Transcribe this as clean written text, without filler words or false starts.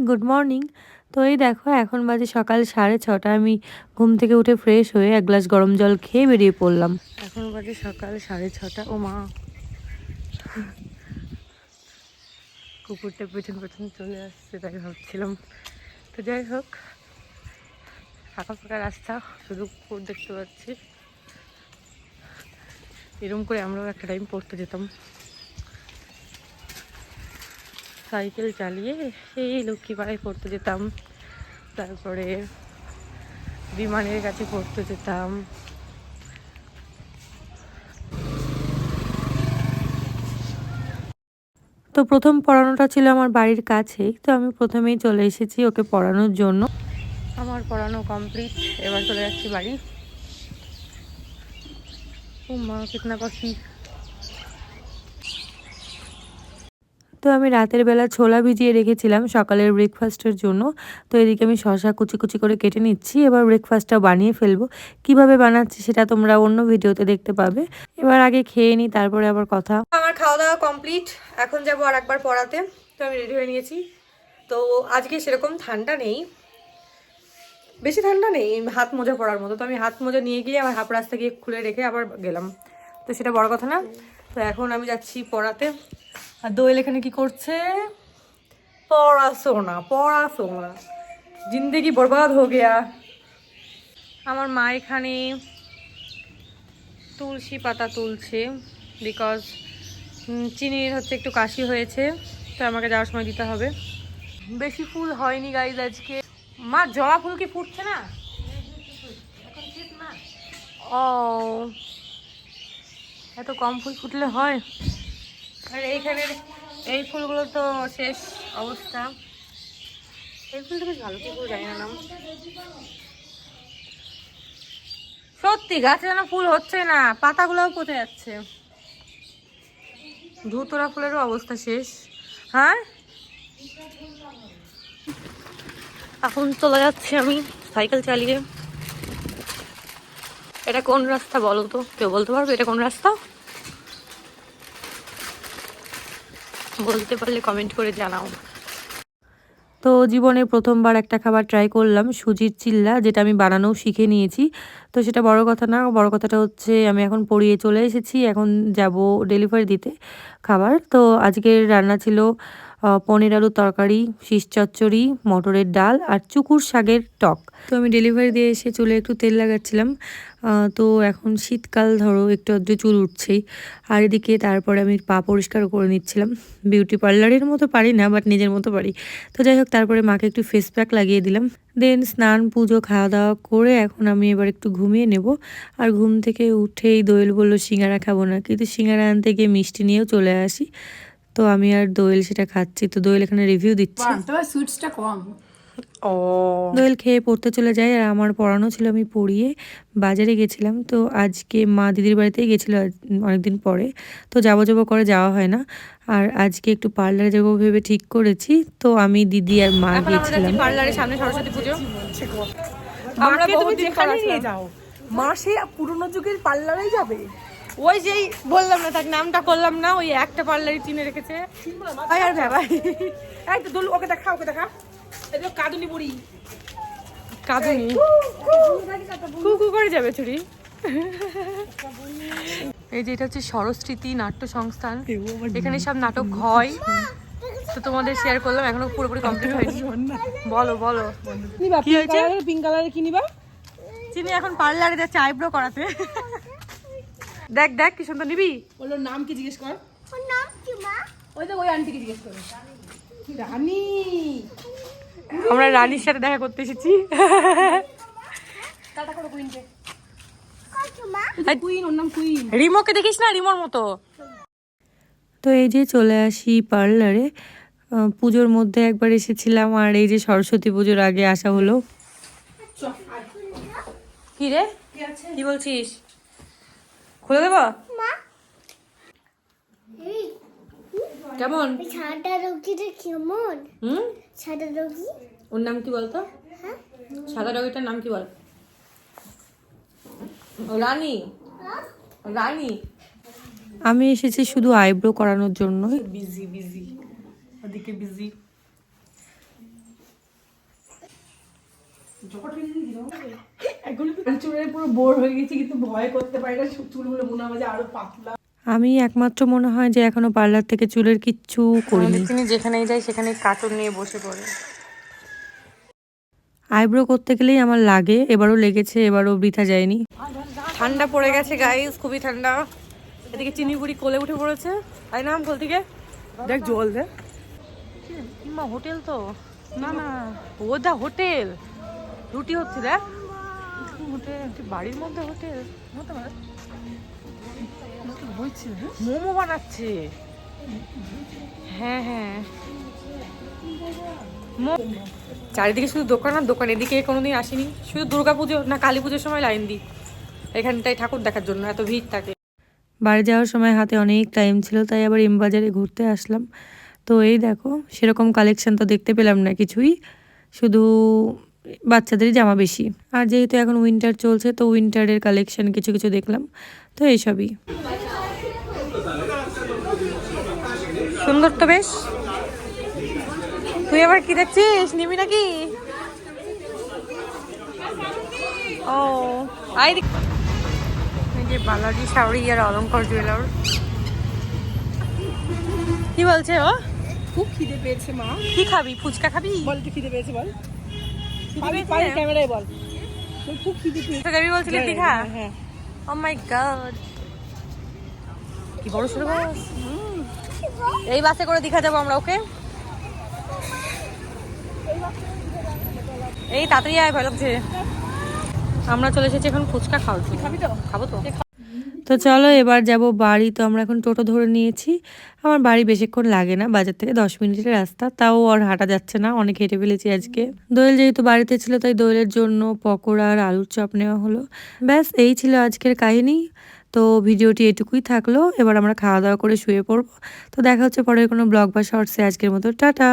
Good morning. তো এই দেখো এখন বাজে সকাল 6:30। আমি ঘুম থেকে উঠে ফ্রেশ হয়ে এক গ্লাস গরম জল খেয়ে বেরিয়ে পড়লাম। এখন বাজে সকাল 6:30। ও মা, কুকুরটা পেছন পেছন চলে আসছে, তাই ভাবছিলাম। তো যাই হোক, ফাঁকা ফাঁকা রাস্তা, শুধু কুকুর দেখতে পাচ্ছি। এরকম করে আমরাও একটা টাইম পড়তে যেতাম, সাইকেল চালিয়ে সেই লক্ষ্মীপাড়ায় পড়তে যেতাম, তারপরে বিমানের কাছে পড়তে যেতাম। তো প্রথম পড়ানোটা ছিল আমার বাড়ির কাছেই, তো আমি প্রথমেই চলে এসেছি ওকে পড়ানোর জন্য। আমার পড়ানো কমপ্লিট, এবার চলে যাচ্ছি বাড়ি। ও মা, কিতনা পাখি। তো আমি রাতের বেলা ছোলা ভিজিয়ে রেখেছিলাম সকালের ব্রেকফাস্টের জন্য। তো এদিকে আমি শসা কুচি কুচি করে কেটে নিচ্ছি। এবার ব্রেকফাস্টটা বানিয়ে ফেলবো। কিভাবে বানাচ্ছি সেটা তোমরা অন্য ভিডিওতে দেখতে পাবে। এবার আগে খেয়ে নিই, তারপরে আবার কথা। আমার খাওয়া দাওয়া কমপ্লিট, এখন যাবো আর একবার পড়াতে। তো আমি রেডি হয়ে নিয়েছি। তো আজকে সেরকম ঠান্ডা নেই, বেশি ঠান্ডা নেই, হাত মোজা পরার মতো। তো আমি হাত মোজা নিয়ে গিয়ে আবার হাফ রাস্তা গিয়ে খুলে রেখে আবার গেলাম। তো সেটা বড় কথা না। তো এখন আমি যাচ্ছি পড়াতে। আর দোয়েল এখানে কি করছে? পড়াশোনা পড়াশোনা, জিন্দেগি বরবাদ হো গিয়া। আমার মা এখানে তুলসী পাতা তুলছে, বিকজ চিনির হচ্ছে একটু কাশি হয়েছে, তো আমাকে যাওয়ার সময় দিতে হবে। বেশি ফুল হয়নি গাইজ আজকে। মা, জবা ফুল কি ফুটছে না? ও, এত কম ফুল ফুটলে হয়? আর এইখানের এই ফুলগুলো তো শেষ অবস্থা। এই ফুলটা বেশ ভালো, কি ফুল জানি না নাম। সত্যি গাছে যেন ফুল হচ্ছে না, পাতাগুলোও পচে যাচ্ছে। ধুতরা ফুলেরও অবস্থা শেষ। হ্যাঁ, এখন চলে যাচ্ছি আমি সাইকেল চালিয়ে। এটা কোন রাস্তা বলো তো? কেউ বলতে পারবে এটা কোন রাস্তা? বলতে পারলে কমেন্ট করে জানাও। তো জীবনে প্রথমবার একটা খাবার ট্রাই করলাম, সুজির চিল্লা, যেটা আমি বানানোও শিখে নিয়েছি। তো সেটা বড় কথা না, বড় কথাটা হচ্ছে আমি এখন পড়িয়ে চলে এসেছি, এখন যাব ডেলিভারি দিতে খাবার। তো আজকের রান্না ছিল পনির আলুর তরকারি, শীষ চচ্চড়ি, মটরের ডাল আর চুকুর শাকের টক। তো আমি ডেলিভারি দিয়ে এসে চুলে একটু তেল লাগাচ্ছিলাম। তো এখন শীতকাল, ধরো একটু আধটু চুল উঠছেই। আর এদিকে তারপরে আমি পা পরিষ্কার করে নিচ্ছিলাম। বিউটি পার্লারের মতো পারি না, বাট নিজের মতো পারি। তো যাই হোক, তারপরে মাকে একটু ফেস প্যাক লাগিয়ে দিলাম। দেন স্নান পুজো খাওয়া দাওয়া করে এখন আমি এবার একটু ঘুমিয়ে নেব। আর ঘুম থেকে উঠেই দোয়েল বলল সিঙ্গারা খাবো না, কিন্তু সিঙ্গারা আনতে গিয়ে মিষ্টি নিয়েও চলে আসি। তো আমি আর দোয়েল সেটা খাচ্ছি। তো দোয়েল এখানে রিভিউ দিচ্ছে। সুইটসটা কম। ও, দোয়েল খেয়ে পড়তে চলে যায়, আর আমার পড়ানো ছিল, আমি পড়িয়ে বাজারে গেছিলাম। তো আজকে মা দিদির বাড়িতেই গেছিলো অনেকদিন পরে, তো যাবো যাবো করে যাওয়া হয় না। আর আজকে একটু পার্লারে যাবো ভেবে ঠিক করেছি। তো আমি দিদি আর মা গিয়েছিলাম পার্লারের সামনে, সরস্বতী পুজো। আমরা তুমি যেখানে নিয়ে যাও, মা সেই পুরনো যুগের পার্লারেই যাবে। ওই যেই বললাম না, তার নামটা করলাম না, ওই একটা পার্লারই চিনে রেখেছে। ভাই আর ভাই, এই তো দুলু, ওকে দেখা, ওকে দেখা। এই যে কাদুনি বুড়ি, কাঁদুনি কু কু করে যাবে ছুরি। এই যে এটা হচ্ছে সরস্বতী নাট্য সংস্থান, এখানে সব নাটক হয়। তো তোমাদের শেয়ার করলাম, এখনো পুরোপুরি কমপ্লিট হয়নি। বলো বলো, কি হয়েছে? পিঙ্ক কালারে কি নিবা? চিনি এখন পার্লারে যাচ্ছে আইব্রো করাতে। দেখ দেখ কি সুন্দর, নিবি? বললো নাম কি জিজ্ঞেস কর। ওর নাম কি মা? ওই তো ওই আন্টিকে জিজ্ঞেস করো। রানী। আমরা রানীর সাথে দেখা করতে এসেছি। টাটা করো কুইনকে। কুইন, ওর নাম কুইন। রিমোকে দেখিস না, রিমোর মতো। তো এই যে চলে আসি পার্লারে। পুজোর মধ্যে একবার এসেছিলাম, আর এই যে সরস্বতী পুজোর আগে আসা হলো। কি রে, কি বলছিস? খুলে দেবো? কেমন সাদা রোগীটা কেমন? সাদা রোগী, ওর নাম কি বলতো? সাদা রোগীটার নাম কি বল? রানী। রানী। আমি এসেছি শুধু আইব্রো করানোর জন্য। বিজি বিজি, ওদিকে বিজি। এখন চুলে পুরো বোর হয়ে গেছি, কিন্তু ভয় করতে পারি না, চুলগুলো মনে হয় যে আরো পাতলা। আমি একমাত্র মনে হয় যে এখনো পার্লার থেকে চুলের কিচ্ছু করিনি। তিনি যেখানেই যাই সেখানেই কার্টুন নিয়ে বসে পড়ে। আইব্রো করতে গেলেই আমার লাগে, এবারও লেগেছে, এবারও বৃথা যায়নি। ঠান্ডা পড়ে গেছে গাইস, খুবই ঠান্ডা। এদিকে চিনি বুড়ি কোলে উঠে পড়েছে। তাই নাম কোল থেকে দেখ জল দে। মা হোটেল তো না না, ও দা হোটেল, রুটি হচ্ছে দেখ। হোটেল বাড়ির মধ্যে হোটেল মোমো বানাচ্ছে। হ্যাঁ হ্যাঁ, চারিদিকে শুধু দোকান আর দোকান। এদিকে কোনোদিন আসিনি, শুধু দুর্গাপুজো না কালী পুজোর সময় লাইন দিই এখানটায় ঠাকুর দেখার জন্য, এত ভিড় থাকে। বাড়ি যাওয়ার সময় হাতে অনেক টাইম ছিল, তাই আবার এমবাজারে ঘুরতে আসলাম। তো এই দেখো, সেরকম কালেকশন তো দেখতে পেলাম না কিছুই, শুধু বাচ্চাদেরই জামা বেশি। আর যেহেতু এখন উইন্টার চলছে, তো উইন্টারের কালেকশন কিছু কিছু দেখলাম। তো এইসবই সুন্দর তো বেশ। তুই আবার কি দেখছিস, নিবি নাকি? ও আই যে বালাজি শাড়ি আর অলংকার জুয়েলার। কি বলছে ও? খুব খিদে পেয়েছে মা। কি খাবি, ফুচকা খাবি? বল তুই খিদে পেয়েছে বল। খিদে পেয়েছে? পারি ক্যামেরায় বল। তুই খুব খিদে পেয়েছে। তো যাবি বলছিলি দীঘা? হ্যাঁ। ও মাই গড, কি বড় সড়ো বাস। এই বাসে করে দীঘা যাবো আমরা। ওকে, এই তাড়াতাড়ি আয়, ভয় লাগছে। আমরা চলে এসেছি এখন ফুচকা খাওয়ার জন্য। খাবি তো? খাবো তো। তো চলো এবার যাব বাড়ি। তো আমরা এখন টোটো ধরে নিয়েছি। আমার বাড়ি বেশিক্ষণ লাগে না, বাজার থেকে 10 মিনিটের রাস্তা, তাও আর হাঁটা যাচ্ছে না, অনেক হেঁটে ফেলেছি আজকে। দোয়েল যেহেতু বাড়িতে ছিল, তাই দোয়েলের জন্য পকোড়া আর আলুর চপ নেওয়া হলো। ব্যাস এই ছিল আজকের কাহিনী। তো ভিডিওটি এটুকুই থাকলো, এবার আমরা খাওয়া দাওয়া করে শুয়ে পড়বো। তো দেখা হচ্ছে পরের কোনো ব্লগ বা শর্টসে। আজকের মতো টাটা।